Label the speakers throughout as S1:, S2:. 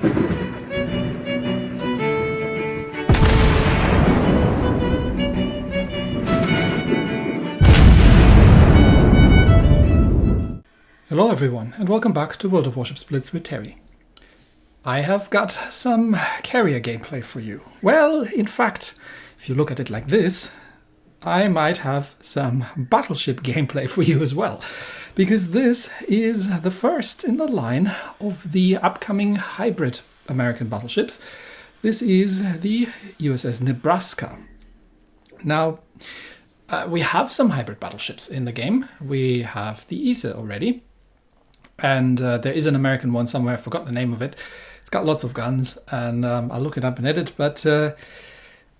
S1: Hello everyone, and welcome back to World of Warships Blitz with Terry. I have got some carrier gameplay for you. Well, in fact, if you look at it like this, I might have some battleship gameplay for you as well. Because this is the first in the line of the upcoming hybrid American battleships. This is the USS Nebraska. Now, we have some hybrid battleships in the game. We have the ISA already. And there is an American one somewhere, I forgot the name of it. It's got lots of guns, and I'll look it up and edit. But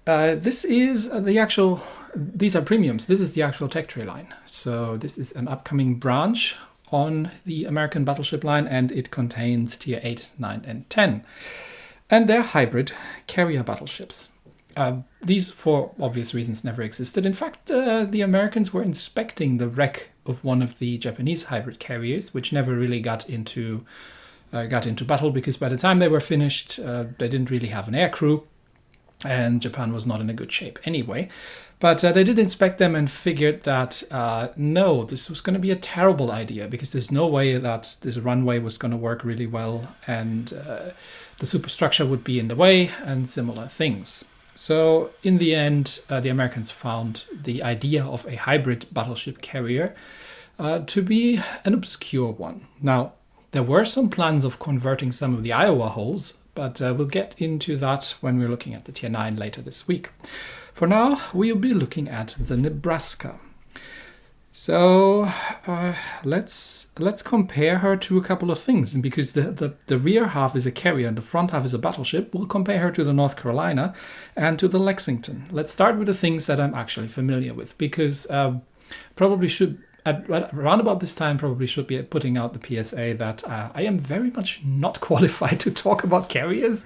S1: this is the actual, these are premiums. This is the actual tech tree line. So this is an upcoming branch on the American battleship line, and it contains tier 8, 9, and 10. And they're hybrid carrier battleships. These, for obvious reasons, never existed. In fact, the Americans were inspecting the wreck of one of the Japanese hybrid carriers, which never really got into battle, because by the time they were finished, they didn't really have an air crew, and Japan was not in a good shape anyway. But they did inspect them and figured that, no, this was going to be a terrible idea, because there's no way that this runway was going to work really well, and the superstructure would be in the way, and similar things. So in the end, the Americans found the idea of a hybrid battleship carrier to be an obscure one. Now, there were some plans of converting some of the Iowa hulls, but we'll get into that when we're looking at the Tier 9 later this week. For now, we'll be looking at the Nebraska. So let's compare her to a couple of things. And because the rear half is a carrier and the front half is a battleship, we'll compare her to the North Carolina and to the Lexington. Let's start with the things that I'm actually familiar with, because probably should, around about this time, probably should be putting out the PSA that I am very much not qualified to talk about carriers.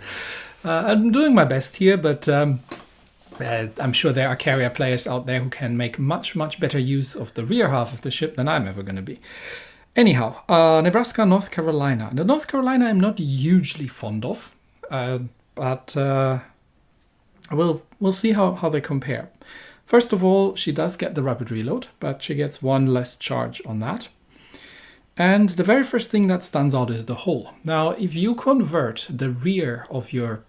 S1: I'm doing my best here, but I'm sure there are carrier players out there who can make much, much better use of the rear half of the ship than I'm ever going to be. Anyhow, Nebraska, North Carolina. The North Carolina I'm not hugely fond of, but we'll see how they compare. First of all, she does get the rapid reload, but she gets one less charge on that. And the very first thing that stands out is the hull. Now, if you convert the rear of your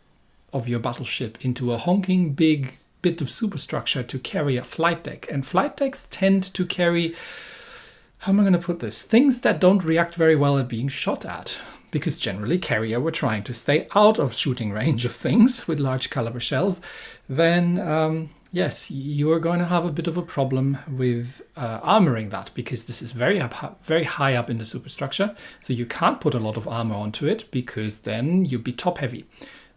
S1: battleship into a honking big bit of superstructure to carry a flight deck. And flight decks tend to carry, how am I going to put this? Things that don't react very well at being shot at. Because generally carrier were trying to stay out of shooting range of things with large caliber shells. Then yes, you are going to have a bit of a problem with armoring that, because this is very high up in the superstructure. So you can't put a lot of armor onto it, because then you'd be top heavy.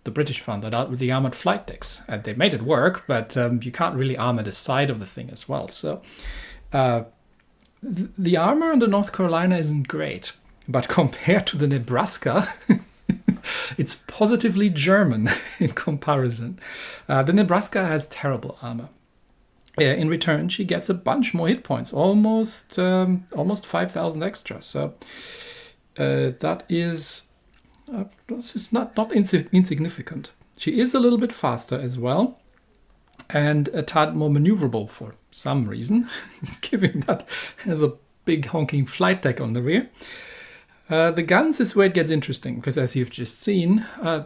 S1: The British found that out with the armored flight decks. And they made it work, but you can't really armor the side of the thing as well. So the armor on the North Carolina isn't great, but compared to the Nebraska, it's positively German in comparison. The Nebraska has terrible armor. In return, she gets a bunch more hit points, almost 5,000 extra. So that is... it's not insignificant. She is a little bit faster as well, and a tad more maneuverable for some reason, given that there's a big honking flight deck on the rear. The guns is where it gets interesting, because as you've just seen,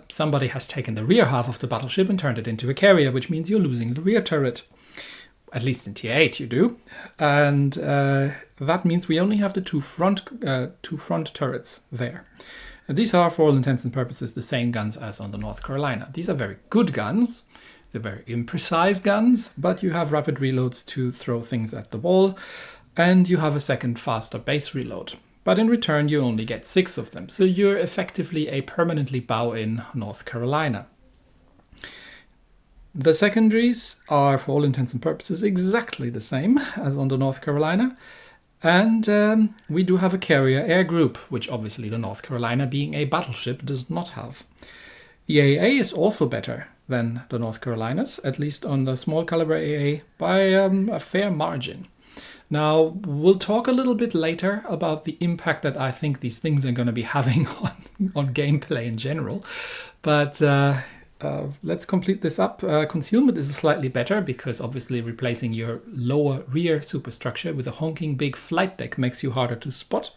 S1: somebody has taken the rear half of the battleship and turned it into a carrier, which means you're losing the rear turret. At least in Tier 8 you do. And that means we only have the two front turrets there. These are, for all intents and purposes, the same guns as on the North Carolina. These are very good guns. They're very imprecise guns, but you have rapid reloads to throw things at the wall, and you have a second faster base reload. But in return, you only get 6 of them, so you're effectively a permanently bow-in North Carolina. The secondaries are, for all intents and purposes, exactly the same as on the North Carolina. And we do have a carrier air group, which obviously the North Carolina, being a battleship, does not have. The AA is also better than the North Carolinas, at least on the small caliber AA, by a fair margin. Now, we'll talk a little bit later about the impact that I think these things are going to be having on gameplay in general. But let's complete this up. Concealment is slightly better because obviously replacing your lower rear superstructure with a honking big flight deck makes you harder to spot.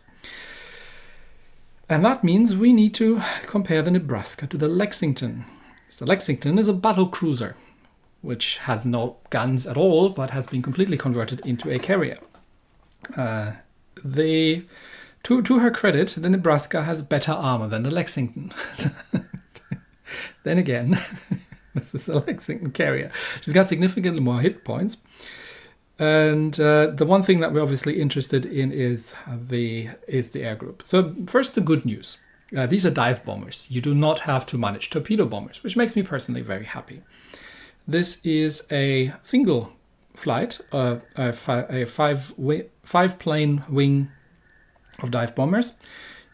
S1: And that means we need to compare the Nebraska to the Lexington. So Lexington is a battle cruiser, which has no guns at all, but has been completely converted into a carrier. To her credit, the Nebraska has better armor than the Lexington. Then again, this is a Lexington carrier. She's got significantly more hit points. And the one thing that we're obviously interested in is the air group. So first, the good news. These are dive bombers. You do not have to manage torpedo bombers, which makes me personally very happy. This is a single flight, a five-plane wing of dive bombers.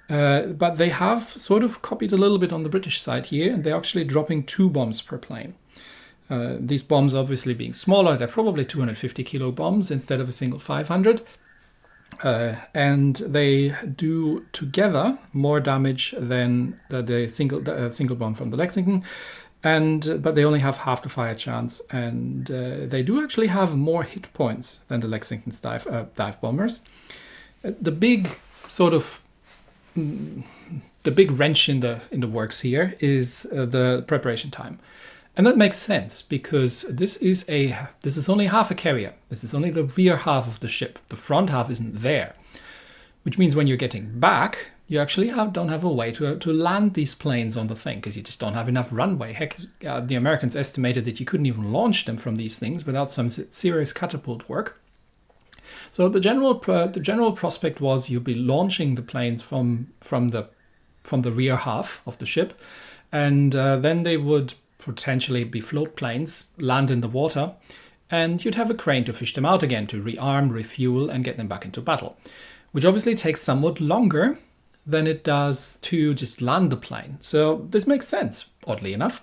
S1: But they have sort of copied a little bit on the British side here, and they're actually dropping 2 bombs per plane. These bombs obviously being smaller, they're probably 250 kilo bombs instead of a single 500. And they do together more damage than the single bomb from the Lexington. But they only have half the fire chance, and they do actually have more hit points than the Lexington's dive bombers. The big sort of the big wrench in the works here is the preparation time. And that makes sense because this is only half a carrier. This is only the rear half of the ship. The front half isn't there, which means when you're getting back, you actually don't have a way to land these planes on the thing because you just don't have enough runway. Heck, the Americans estimated that you couldn't even launch them from these things without some serious catapult work. So the general prospect was you'd be launching the planes from the rear half of the ship, and then they would potentially be float planes, land in the water, and you'd have a crane to fish them out again to rearm, refuel, and get them back into battle, which obviously takes somewhat longer than it does to just land the plane. So this makes sense, oddly enough.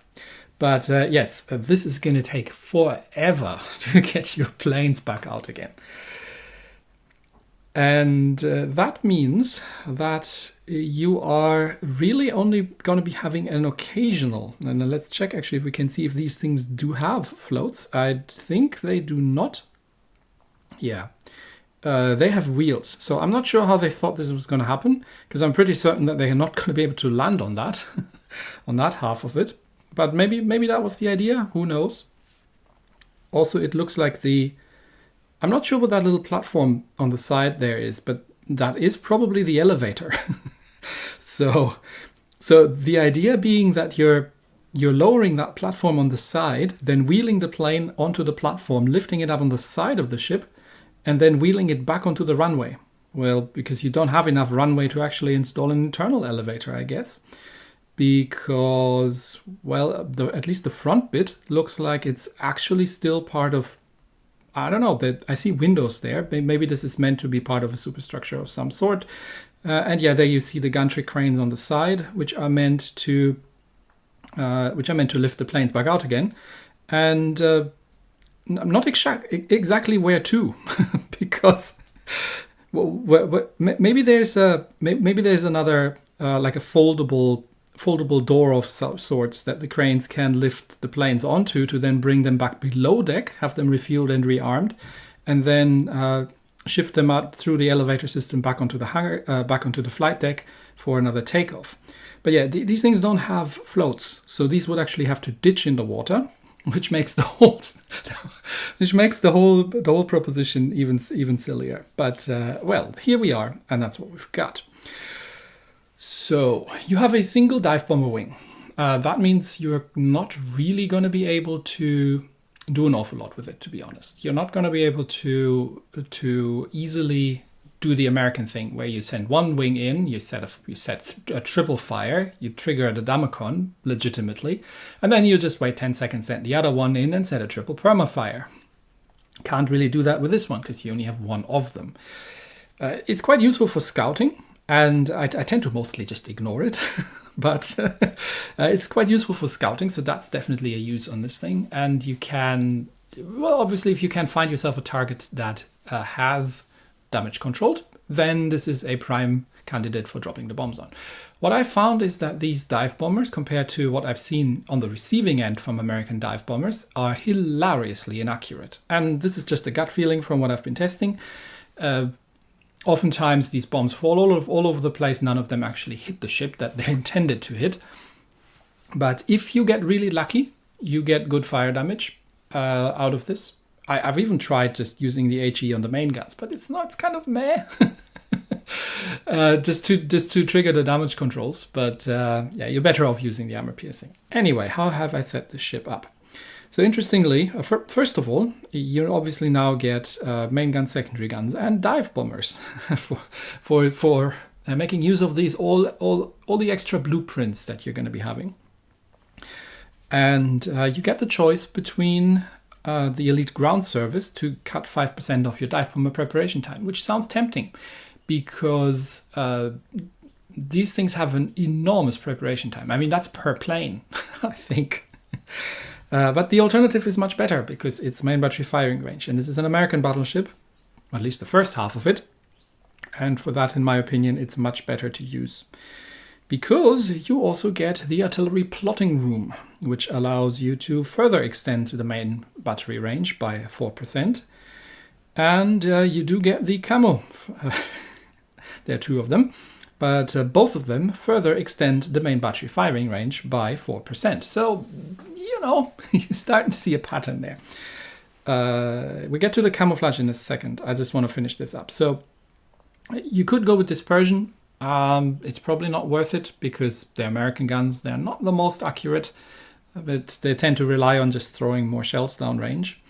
S1: But yes, this is going to take forever to get your planes back out again. And that means that you are really only going to be having an occasional. And let's check actually if we can see if these things do have floats. I think they do not. Yeah, they have wheels. So I'm not sure how they thought this was going to happen, because I'm pretty certain that they are not going to be able to land on that, on that half of it. But maybe that was the idea. Who knows? Also, it looks like I'm not sure what that little platform on the side there is, but that is probably the elevator. So the idea being that you're lowering that platform on the side, then wheeling the plane onto the platform, lifting it up on the side of the ship, and then wheeling it back onto the runway. Well, because you don't have enough runway to actually install an internal elevator, I guess. Because, well, at least the front bit looks like it's actually still part of, I don't know, I see windows there. Maybe this is meant to be part of a superstructure of some sort. And yeah, there you see the gantry cranes on the side, which are meant to lift the planes back out again. And I'm not exactly where to, because maybe there's another like a foldable door of sorts that the cranes can lift the planes onto to then bring them back below deck, have them refueled and rearmed, and then shift them out through the elevator system back onto the hangar, back onto the flight deck for another takeoff. But yeah, these things don't have floats, so these would actually have to ditch in the water, which makes the whole proposition even sillier. But well, here we are, and that's what we've got. So you have a single dive bomber wing. That means you're not really going to be able to do an awful lot with it, to be honest. You're not going to be able to easily do the American thing where you send one wing in, you set a triple fire, you trigger the Damacon legitimately, and then you just wait 10 seconds, send the other one in and set a triple permafire. Can't really do that with this one because you only have one of them. It's quite useful for scouting, and I tend to mostly just ignore it, but it's quite useful for scouting, so that's definitely a use on this thing. And you can, well, obviously, if you can find yourself a target that has damage controlled, then this is a prime candidate for dropping the bombs on. What I found is that these dive bombers, compared to what I've seen on the receiving end from American dive bombers, are hilariously inaccurate. And this is just a gut feeling from what I've been testing. Oftentimes these bombs fall all over the place. None of them actually hit the ship that they're intended to hit. But if you get really lucky, you get good fire damage out of this. I've even tried just using the HE on the main guns, but it's kind of meh. just to trigger the damage controls. But yeah, you're better off using the armor piercing. Anyway, how have I set this ship up? So interestingly, first of all, you obviously now get main guns, secondary guns, and dive bombers for making use of these all the extra blueprints that you're going to be having. And you get the choice between the elite ground service to cut 5% off your dive bomber preparation time, which sounds tempting because these things have an enormous preparation time. I mean, that's per plane, I think. But the alternative is much better because it's main battery firing range. And this is an American battleship, at least the first half of it. And for that, in my opinion, it's much better to use. Because you also get the artillery plotting room, which allows you to further extend the main battery range by 4%. And you do get the camo. There are two of them. But both of them further extend the main battery firing range by 4%. So, you know, you're starting to see a pattern there. We get to the camouflage in a second. I just want to finish this up. So you could go with dispersion. It's probably not worth it because they're American guns. They're not the most accurate, but they tend to rely on just throwing more shells down range.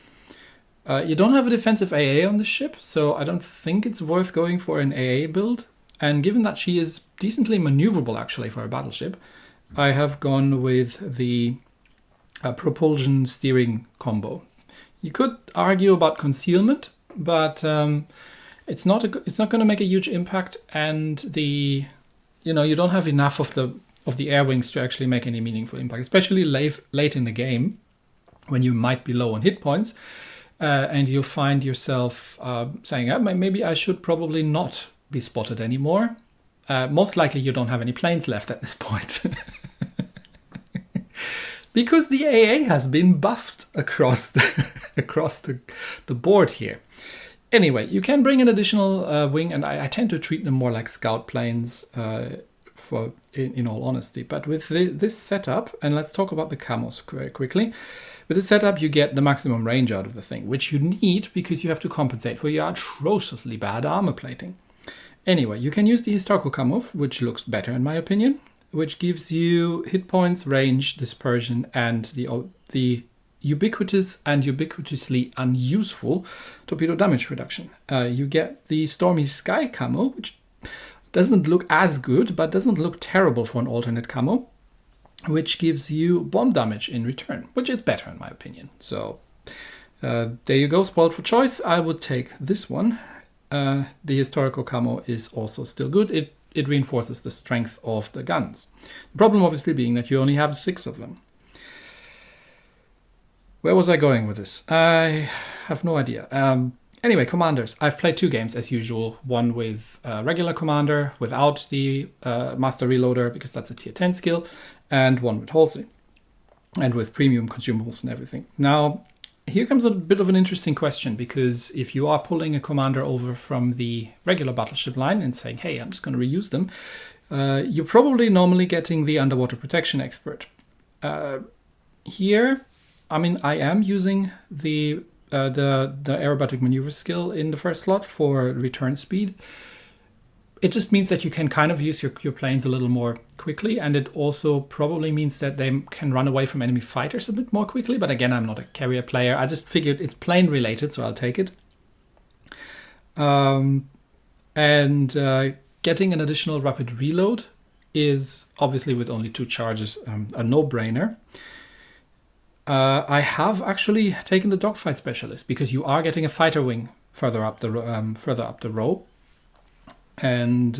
S1: You don't have a defensive AA on the ship, so I don't think it's worth going for an AA build. And given that she is decently maneuverable actually for a battleship, I have gone with the propulsion steering combo. You could argue about concealment, but it's not going to make a huge impact, and you don't have enough of the air wings to actually make any meaningful impact, especially late in the game when you might be low on hit points, and you'll find yourself saying, maybe I should probably not be spotted anymore. Most likely you don't have any planes left at this point. Because the AA has been buffed across the board here. Anyway, you can bring an additional wing, and I tend to treat them more like scout planes in all honesty. But with this setup, and let's talk about the camos very quickly. With this setup, you get the maximum range out of the thing, which you need because you have to compensate for your atrociously bad armor plating. Anyway, you can use the historical camo, which looks better in my opinion, which gives you hit points, range, dispersion, and the ubiquitous and ubiquitously unuseful torpedo damage reduction. You get the Stormy Sky camo, which doesn't look as good, but doesn't look terrible for an alternate camo, which gives you bomb damage in return, which is better in my opinion. So there you go, spoiled for choice. I would take this one. The historical camo is also still good. It reinforces the strength of the guns. The problem obviously being that you only have 6 of them. Where was I going with this? I have no idea. Anyway, commanders. I've played 2 games as usual. One with regular commander without the master reloader because that's a tier 10 skill, and one with Halsey and with premium consumables and everything. Now, here comes a bit of an interesting question, because if you are pulling a commander over from the regular battleship line and saying, hey, I'm just going to reuse them, you're probably normally getting the underwater protection expert. Here, I mean, I am using the aerobatic maneuver skill in the first slot for return speed. It just means that you can kind of use your planes a little more quickly, and it also probably means that they can run away from enemy fighters a bit more quickly. But again, I'm not a carrier player. I just figured it's plane related, so I'll take it. Getting an additional rapid reload is obviously, with only 2 charges, a no-brainer. I have actually taken the dogfight specialist because you are getting a fighter wing further up the row. And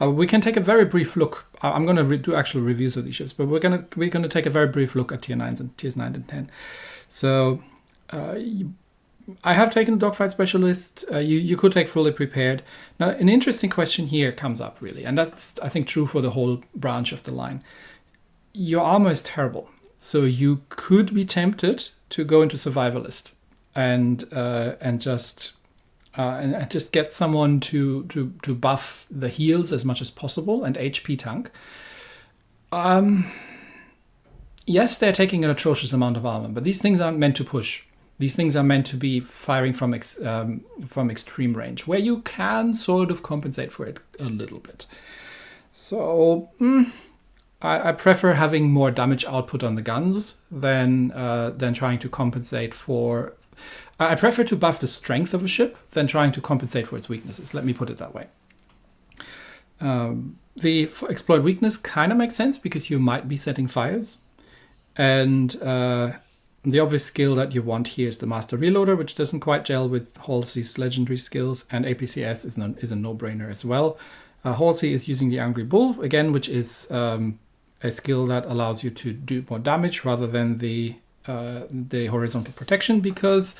S1: we can take a very brief look. I'm going to do actual reviews of these ships, but we're going to take a very brief look at tier 9s and 10. So I have taken Dogfight Specialist. You could take Fully Prepared. Now, an interesting question here comes up, really, and that's, I think, true for the whole branch of the line. Your armor is terrible, so you could be tempted to go into Survivalist and just get someone to buff the heals as much as possible and HP tank. Yes, they're taking an atrocious amount of armor, but these things aren't meant to push. These things are meant to be firing from extreme range, where you can sort of compensate for it a little bit. So I prefer having more damage output on the guns than trying to compensate for. I prefer to buff the strength of a ship than trying to compensate for its weaknesses. Let me put it that way. The exploit weakness kind of makes sense because you might be setting fires, and the obvious skill that you want here is the Master Reloader, which doesn't quite gel with Halsey's legendary skills, and APCS is a no-brainer as well. Halsey is using the Angry Bull, again, which is a skill that allows you to do more damage rather than the horizontal protection, because,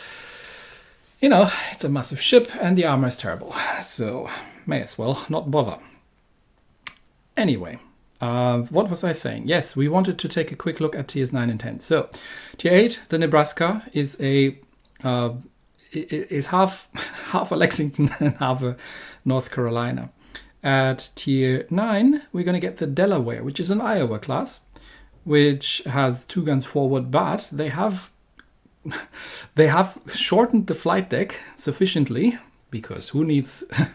S1: you know, it's a massive ship and the armor is terrible. So, may as well not bother. Anyway. What was I saying? Yes, we wanted to take a quick look at tiers 9 and 10. So, tier 8, the Nebraska, is half a Lexington and half a North Carolina. At tier 9, we're going to get the Delaware, which is an Iowa class, which has 2 guns forward, but they have shortened the flight deck sufficiently. Because who needs a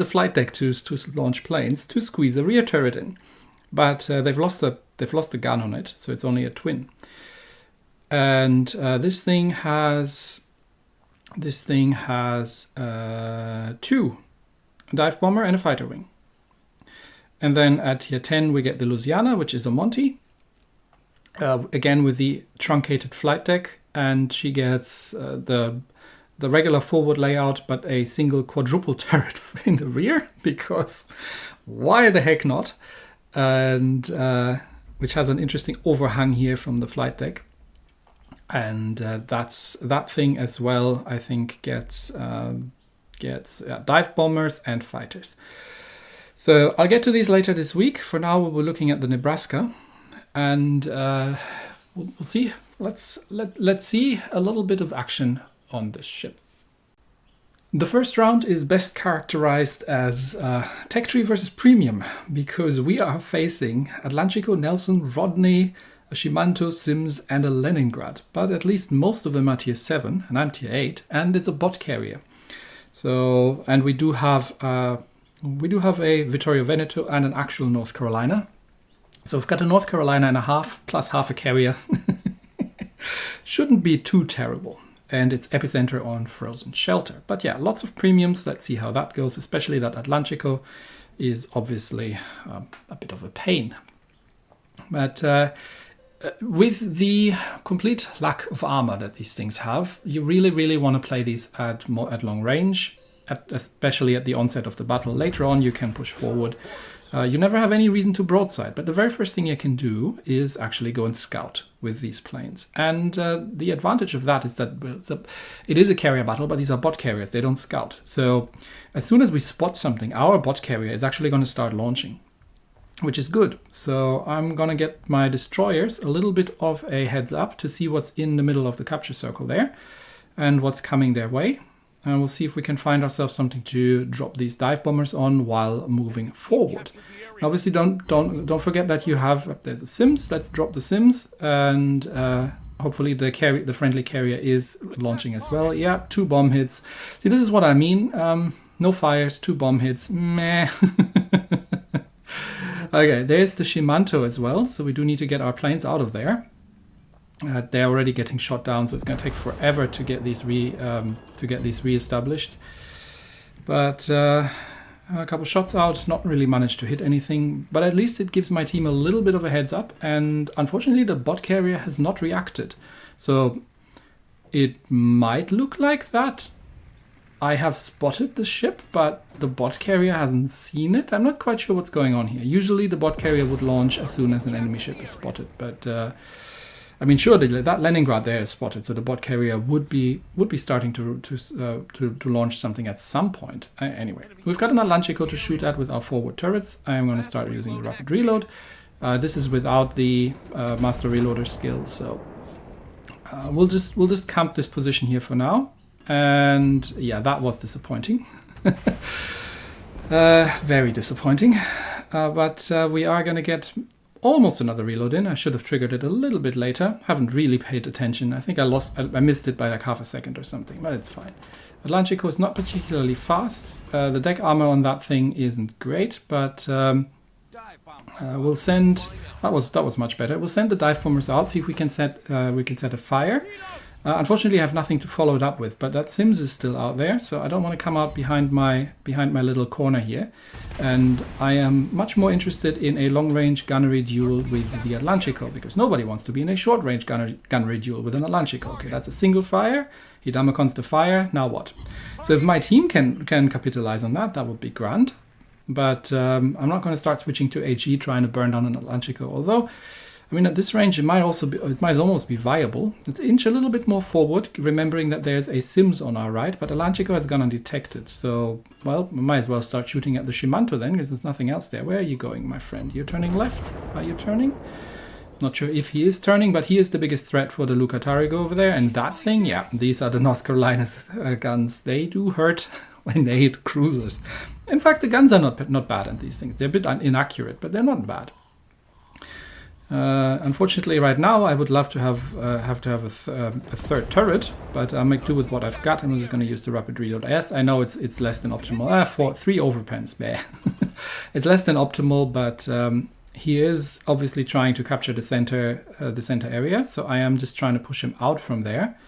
S1: flight deck to launch planes, to squeeze a rear turret in? But they've lost a gun on it, so it's only a twin. And this thing has 2 dive bomber and a fighter wing. And then at tier 10 we get the Louisiana, which is a Monty, again with the truncated flight deck, and she gets the regular forward layout, but a single quadruple turret in the rear, because why the heck not? And which has an interesting overhang here from the flight deck. And that thing as well, I think, gets dive bombers and fighters. So I'll get to these later this week. For now, we're looking at the Nebraska, and we'll see. Let's see a little bit of action on this ship. The first round is best characterized as Tech Tree versus Premium, because we are facing Atlantico, Nelson, Rodney, a Shimanto, Sims, and a Leningrad. But at least most of them are tier 7, and I'm tier 8, and it's a bot carrier. So, and we do have a Vittorio Veneto and an actual North Carolina. So we've got a North Carolina and a half, plus half a carrier. Shouldn't be too terrible. And its epicenter on Frozen Shelter. But yeah, lots of premiums. Let's see how that goes, especially that Atlantico is obviously a bit of a pain. But with the complete lack of armor that these things have, you really, really want to play these at long range, especially at the onset of the battle. Later on, you can push forward. You never have any reason to broadside, but the very first thing you can do is actually go and scout with these planes. And the advantage of that is that it is a carrier battle, but these are bot carriers, they don't scout. So as soon as we spot something, our bot carrier is actually going to start launching, which is good. So I'm going to get my destroyers a little bit of a heads up to see what's in the middle of the capture circle there and what's coming their way. And we'll see if we can find ourselves something to drop these dive bombers on while moving forward. Now, obviously, don't forget that there's a Sims. Let's drop the Sims, and hopefully the friendly carrier is launching as well. Yeah, 2 bomb hits. See, this is what I mean. No fires, 2 bomb hits. Meh. Okay, there's the Shimanto as well. So we do need to get our planes out of there. They're already getting shot down, so it's going to take forever to get these re-established. But a couple shots out, not really managed to hit anything. But at least it gives my team a little bit of a heads up. And unfortunately, the bot carrier has not reacted. So it might look like that I have spotted the ship, but the bot carrier hasn't seen it. I'm not quite sure what's going on here. Usually the bot carrier would launch as soon as an enemy ship is spotted, but I mean, sure, that Leningrad there is spotted, so the bot carrier would be starting to launch something at some point. Anyway, we've got an Atlantico to shoot at with our forward turrets. I am going to start using the rapid reload. This is without the master reloader skill, so we'll just camp this position here for now. And yeah, that was disappointing. Very disappointing. But we are going to get almost another reload in. I should have triggered it a little bit later. Haven't really paid attention. I think I missed it by like half a second or something, but it's fine. Atlantico is not particularly fast. The deck armor on that thing isn't great, but we'll send. That was much better. We'll send the dive bombers out. See if we can set a fire. Unfortunately, I have nothing to follow it up with, but that Sims is still out there, so I don't want to come out behind my little corner here. And I am much more interested in a long-range gunnery duel with the Atlantico, because nobody wants to be in a short-range gunnery duel with an Atlantico. Okay, that's a single fire. He damacons the fire. Now what? So if my team can capitalize on that, that would be grand. But I'm not going to start switching to HE trying to burn down an Atlantico, although I mean, at this range, it might almost be viable. Let's inch a little bit more forward, remembering that there's a Sims on our right, but Atlantico has gone undetected. So, well, we might as well start shooting at the Shimanto then, because there's nothing else there. Where are you going, my friend? You're turning left? Are you turning? Not sure if he is turning, but he is the biggest threat for the Luca Tarigo over there. And that thing, yeah, these are the North Carolina guns. They do hurt when they hit cruisers. In fact, the guns are not bad on these things. They're a bit inaccurate, but they're not bad. Unfortunately, right now, I would love to have a third turret, but I'll make do with what I've got, and I'm just going to use the rapid reload. Yes, I know it's less than optimal. 3 overpens, meh. It's less than optimal, but he is obviously trying to capture the center area. So I am just trying to push him out from there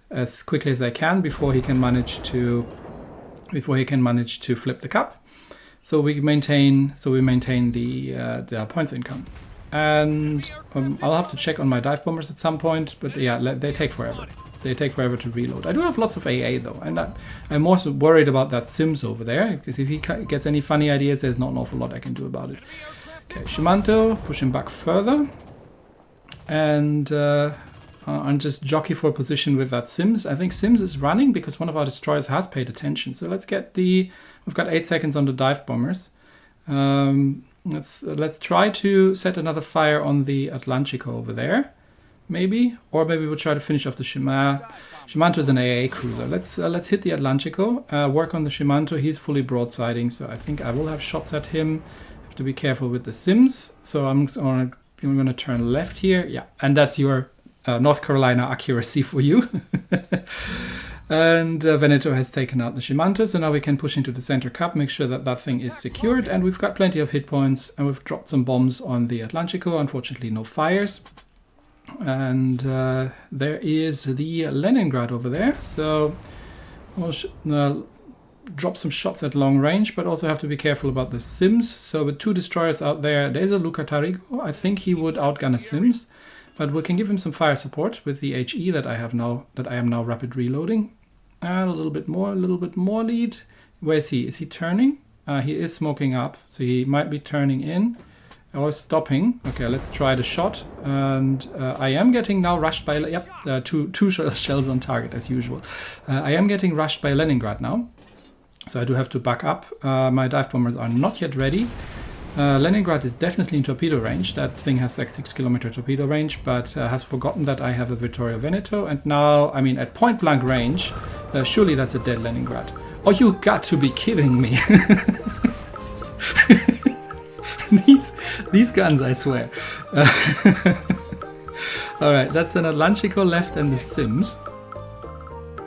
S1: as quickly as I can before he can manage to flip the cup. So we maintain the points income. And I'll have to check on my dive bombers at some point, but yeah, they take forever. They take forever to reload. I do have lots of AA though, and I'm also worried about that Sims over there, because if he gets any funny ideas, there's not an awful lot I can do about it. Okay, Shimanto, push him back further, and just jockey for a position with that Sims. I think Sims is running because one of our destroyers has paid attention. So let's get we've got 8 seconds on the dive bombers. Let's try to set another fire on the Atlantico over there, maybe, or maybe we'll try to finish off the Shimanto. Shimanto is an AA cruiser. Let's hit the Atlantico. Work on the Shimanto. He's fully broadsiding, so I think I will have shots at him. Have to be careful with the Sims. So I'm going to turn left here. Yeah, and that's your North Carolina accuracy for you. And Veneto has taken out the Shimanto, so now we can push into the center cup, make sure that that thing is secured, and we've got plenty of hit points, and we've dropped some bombs on the Atlantico. Unfortunately, no fires. And there is the Leningrad over there, so we'll drop some shots at long range, but also have to be careful about the Sims. So with 2 destroyers out there, there's a Luca Tarigo. I think he would outgun a Sims, but we can give him some fire support with the HE that I am now rapid reloading. A little bit more lead. Where is he? Is he turning? He is smoking up, so he might be turning in or stopping. Okay, let's try the shot. And I am getting now rushed by... Yep, two shells on target as usual. I am getting rushed by Leningrad now, so I do have to back up. My dive bombers are not yet ready. Leningrad is definitely in torpedo range. That thing has like 6 kilometer torpedo range, but has forgotten that I have a Vittorio Veneto. And now, I mean, at point blank range, surely that's a dead Leningrad. Oh, you got to be kidding me. these guns, I swear. All right, that's an Atlantico left and the Sims.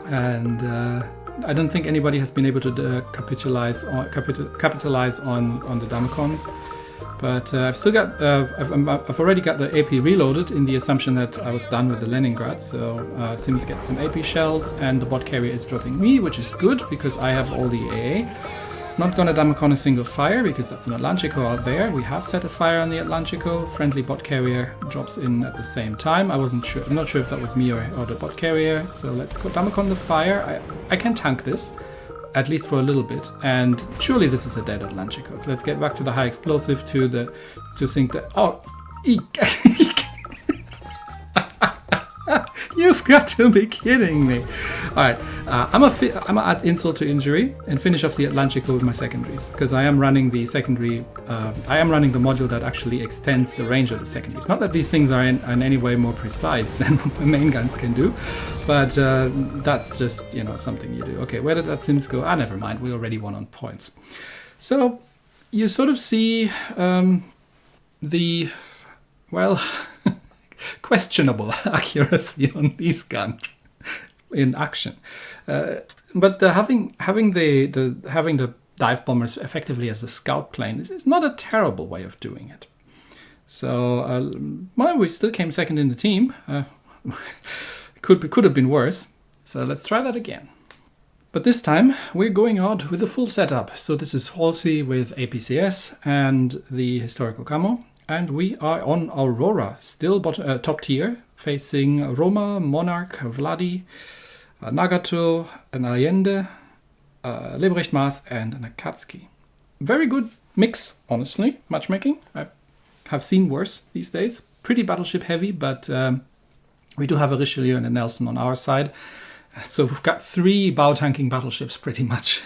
S1: And I don't think anybody has been able to capitalize on the Damacons, but I've still got I've already got the AP reloaded in the assumption that I was done with the Leningrad. So Sims gets some AP shells, and the bot carrier is dropping me, which is good because I have all the AA. Not gonna Damacon a single fire because that's an Atlantico out there. We have set a fire on the Atlantico. Friendly bot carrier drops in at the same time. I'm not sure if that was me or the bot carrier. So let's go Damacon the fire. I can tank this, at least for a little bit. And surely this is a dead Atlantico. So let's get back to the high explosive to sink the... Oh! You've got to be kidding me. All right, I'm gonna add insult to injury and finish off the Atlantico with my secondaries, because I am running the secondary. I am running the module that actually extends the range of the secondaries. Not that these things are in any way more precise than the main guns can do, but that's just something you do. Okay, where did that Sims go? Ah, never mind. We already won on points. So you sort of see the questionable accuracy on these guns in action, but having the dive bombers effectively as a scout plane is not a terrible way of doing it. So we still came second in the team. Could have been worse. So let's try that again. But this time we're going out with a full setup. So this is Halsey with APCS and the historical camo. And we are on Aurora, still top tier, facing Roma, Monarch, Vladi, Nagato, an Allende, Lebrecht Maas, and an Akatsuki. Very good mix, honestly, matchmaking. I have seen worse these days. Pretty battleship heavy, but we do have a Richelieu and a Nelson on our side. So we've got 3 bow-tanking battleships pretty much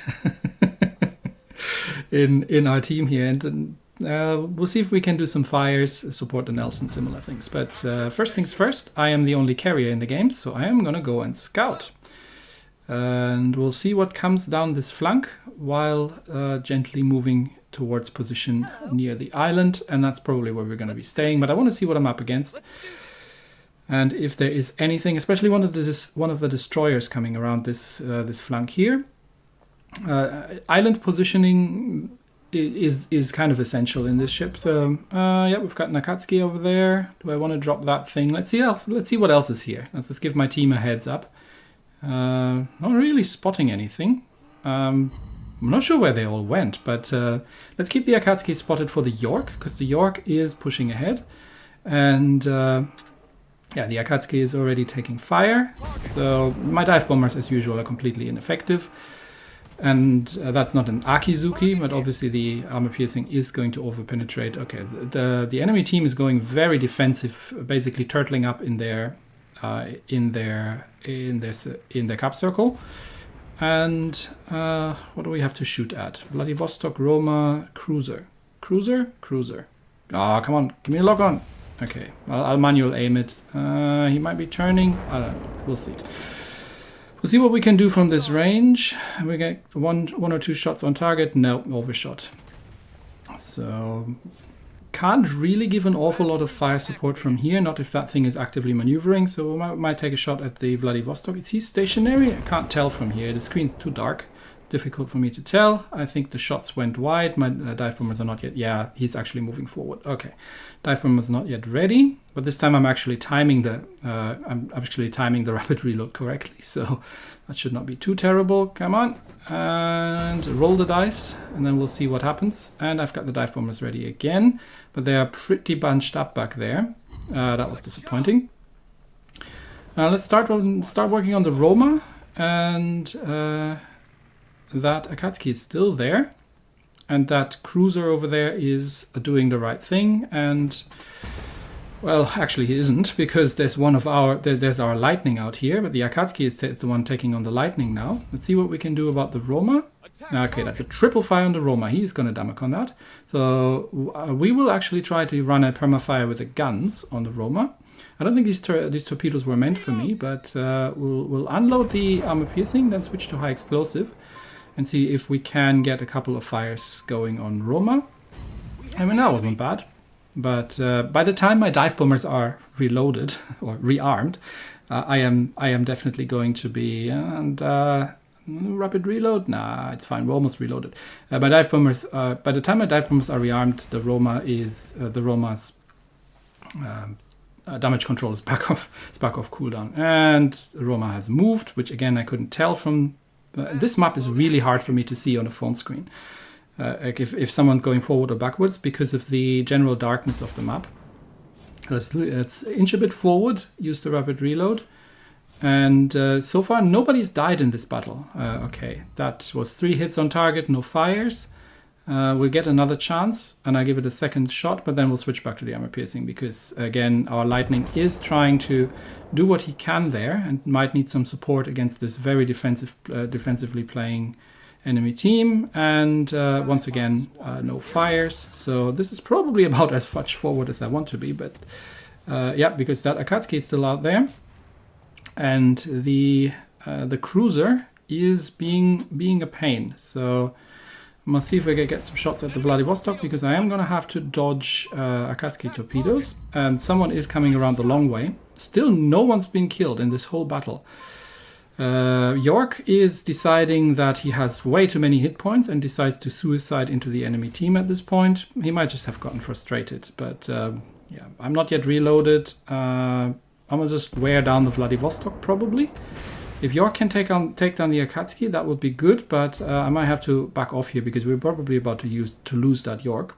S1: in our team here. And we'll see if we can do some fires, support the Nelson, similar things. But first things first, I am the only carrier in the game, so I am going to go and scout. And we'll see what comes down this flank while gently moving towards position near the island. And that's probably where we're going to be staying. But I want to see what I'm up against. And if there is anything, especially one of the destroyers coming around this flank here. Island positioning is kind of essential in this ship. So yeah, we've got Nakatsuki over there. Do I want to drop that thing? Let's see what else is here. Let's just give my team a heads up. Not really spotting anything. I'm not sure where they all went, but let's keep the Akatsuki spotted for the York, because the York is pushing ahead. And yeah, the Akatsuki is already taking fire. So my dive bombers, as usual, are completely ineffective. And that's not an Akizuki, but obviously the armor piercing is going to overpenetrate. Okay, the enemy team is going very defensive, basically turtling up in their cap circle. And what do we have to shoot at? Vladivostok, Roma, cruiser. Ah, come on, give me a lock on. Okay, I'll manual aim it. He might be turning. I don't know. We'll see. We'll see what we can do from this range. We get one or two shots on target. No, overshot. So can't really give an awful lot of fire support from here. Not if that thing is actively maneuvering. So we might take a shot at the Vladivostok. Is he stationary? I can't tell from here. The screen's too dark. Difficult for me to tell. I think the shots went wide. My dive bombers are not yet. Yeah, he's actually moving forward. Okay, dive bombers not yet ready. But this time I'm actually timing the rapid reload correctly. So that should not be too terrible. Come on and roll the dice, and then we'll see what happens. And I've got the dive bombers ready again, but they are pretty bunched up back there. That was disappointing. Let's start working on the Roma and. That Akatsuki is still there, and that cruiser over there is doing the right thing. And well, actually he isn't, because there's our lightning out here, but the Akatsuki is the one taking on the lightning now. Let's see what we can do about the Roma. Okay, that's a triple fire on the Roma. He's going to damage on that. So we will actually try to run a permafire with the guns on the Roma. I don't think these torpedoes were meant for me, but we'll unload the armor piercing, then switch to high explosive. And see if we can get a couple of fires going on Roma. I mean, that wasn't bad. But by the time my dive bombers are reloaded or rearmed, I am definitely going to be rapid reload. Nah, it's fine. We're almost reloaded. My dive bombers. By the time my dive bombers are rearmed, the Roma's damage control is back off cooldown, and Roma has moved, which again I couldn't tell from. This map is really hard for me to see on a phone screen. Like if someone going forward or backwards, because of the general darkness of the map. Let's inch a bit forward, use the rapid reload. And so far nobody's died in this battle. Okay, that was 3 hits on target, no fires. we'll get another chance, and I give it a second shot, but then we'll switch back to the armor piercing because, again, our lightning is trying to do what he can there and might need some support against this very defensively playing enemy team. And once again, no fires. So this is probably about as much forward as I want to be, but yeah, because that Akatsuki is still out there, and the cruiser is being a pain. So I'll see if I can get some shots at the Vladivostok, because I am going to have to dodge Akatsuki torpedoes, and someone is coming around the long way. Still no one's been killed in this whole battle. York is deciding that he has way too many hit points and decides to suicide into the enemy team at this point. He might just have gotten frustrated, but yeah, I'm not yet reloaded. I'm going to just wear down the Vladivostok probably. If York can take down the Akatsuki, that would be good, but I might have to back off here because we're probably about to lose that York.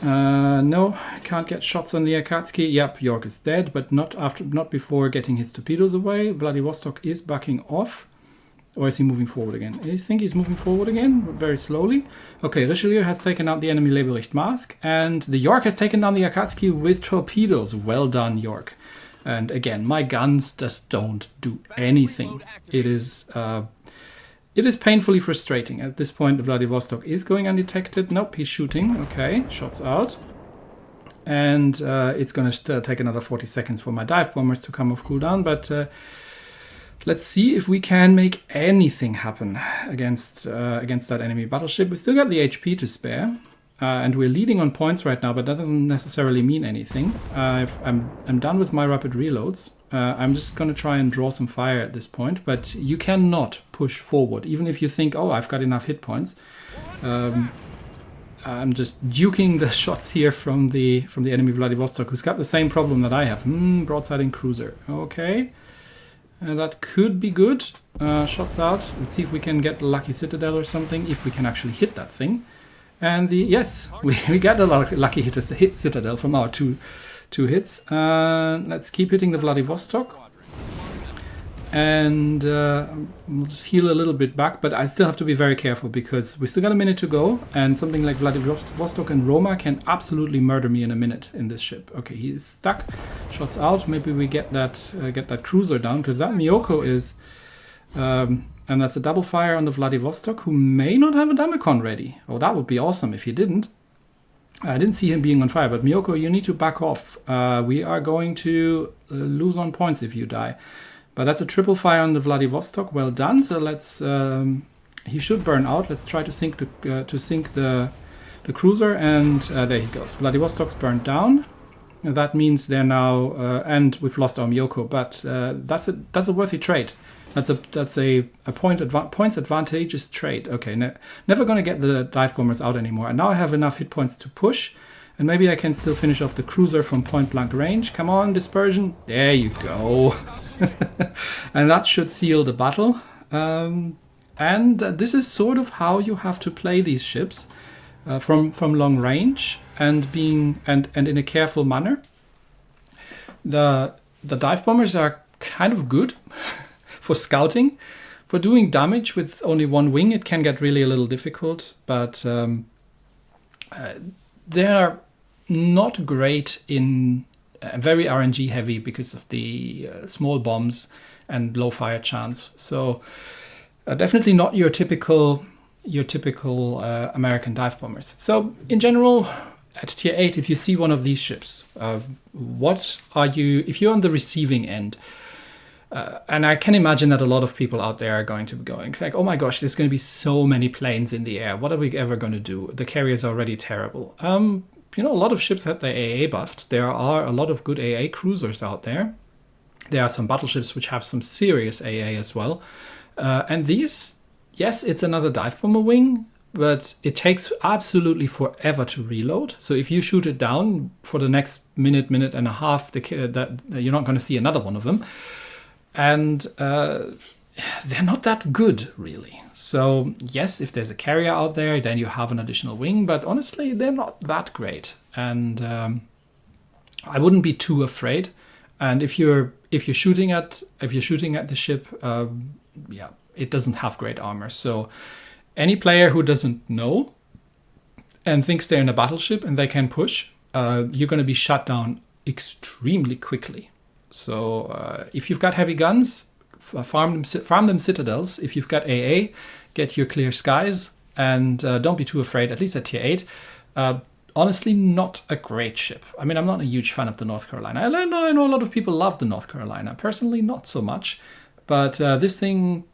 S1: No, can't get shots on the Akatsuki. Yep, York is dead, but not before getting his torpedoes away. Vladivostok is backing off. Or is he moving forward again? I think he's moving forward again, very slowly. Okay, Richelieu has taken out the enemy Leibericht Mask, and the York has taken down the Akatsuki with torpedoes. Well done, York. And again, my guns just don't do anything. It is painfully frustrating. At this point, the Vladivostok is going undetected. Nope, he's shooting. Okay, shots out. And it's going to take another 40 seconds for my dive bombers to come off cooldown. But let's see if we can make anything happen against that enemy battleship. We still got the HP to spare. And we're leading on points right now, but that doesn't necessarily mean anything. I'm done with my rapid reloads. I'm just going to try and draw some fire at this point, but you cannot push forward, even if you think, oh, I've got enough hit points. I'm just duking the shots here from the enemy Vladivostok, who's got the same problem that I have. Broadsiding cruiser. Okay. That could be good. Shots out. Let's see if we can get a lucky citadel or something, if we can actually hit that thing. And yes, we got a lucky hit citadel from our two hits. Let's keep hitting the Vladivostok. And we'll just heal a little bit back, but I still have to be very careful because we still got a minute to go, and something like Vladivostok and Roma can absolutely murder me in a minute in this ship. Okay, he is stuck. Shots out. Maybe we get that cruiser down, because that Miyoko is... and that's a double fire on the Vladivostok, who may not have a Damicon ready. Oh, that would be awesome if he didn't. I didn't see him being on fire, but Miyoko, you need to back off. We are going to lose on points if you die. But that's a triple fire on the Vladivostok. Well done. So let's... he should burn out. Let's try to sink the cruiser, and there he goes. Vladivostok's burned down. That means they're now... and we've lost our Miyoko, but that's a worthy trade. That's a points advantageous trade. Okay, never going to get the dive bombers out anymore. And now I have enough hit points to push. And maybe I can still finish off the cruiser from point blank range. Come on, dispersion. There you go. And that should seal the battle. And this is sort of how you have to play these ships. From long range and in a careful manner. The dive bombers are kind of good. For scouting. For doing damage with only one wing, it can get really a little difficult, but they're not great in very RNG heavy because of the small bombs and low fire chance. So definitely not your typical American dive bombers. So in general, at tier 8, if you see one of these ships, if you're on the receiving end, and I can imagine that a lot of people out there are going to be going like, oh my gosh, there's going to be so many planes in the air. What are we ever going to do? The carrier's already terrible. A lot of ships had their AA buffed. There are a lot of good AA cruisers out there. There are some battleships which have some serious AA as well. And these, yes, it's another dive bomber wing, but it takes absolutely forever to reload. So if you shoot it down for the next minute and a half, you're not going to see another one of them. And they're not that good, really. So, yes, if there's a carrier out there, then you have an additional wing. But honestly, they're not that great. And I wouldn't be too afraid. And if you're shooting at the ship, it doesn't have great armor. So Any player who doesn't know and thinks they're in a battleship and they can push, you're going to be shut down extremely quickly. So if you've got heavy guns, farm them citadels. If you've got AA, get your clear skies, and don't be too afraid, at least at tier 8. Honestly, not a great ship. I mean, I'm not a huge fan of the North Carolina. I know a lot of people love the North Carolina. Personally, not so much. But this thing,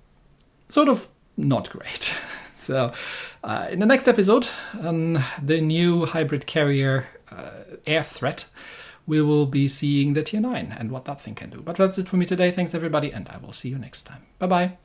S1: sort of not great. So in the next episode, the new hybrid carrier air threat, we will be seeing the tier 9 and what that thing can do. But that's it for me today. Thanks, everybody, and I will see you next time. Bye-bye.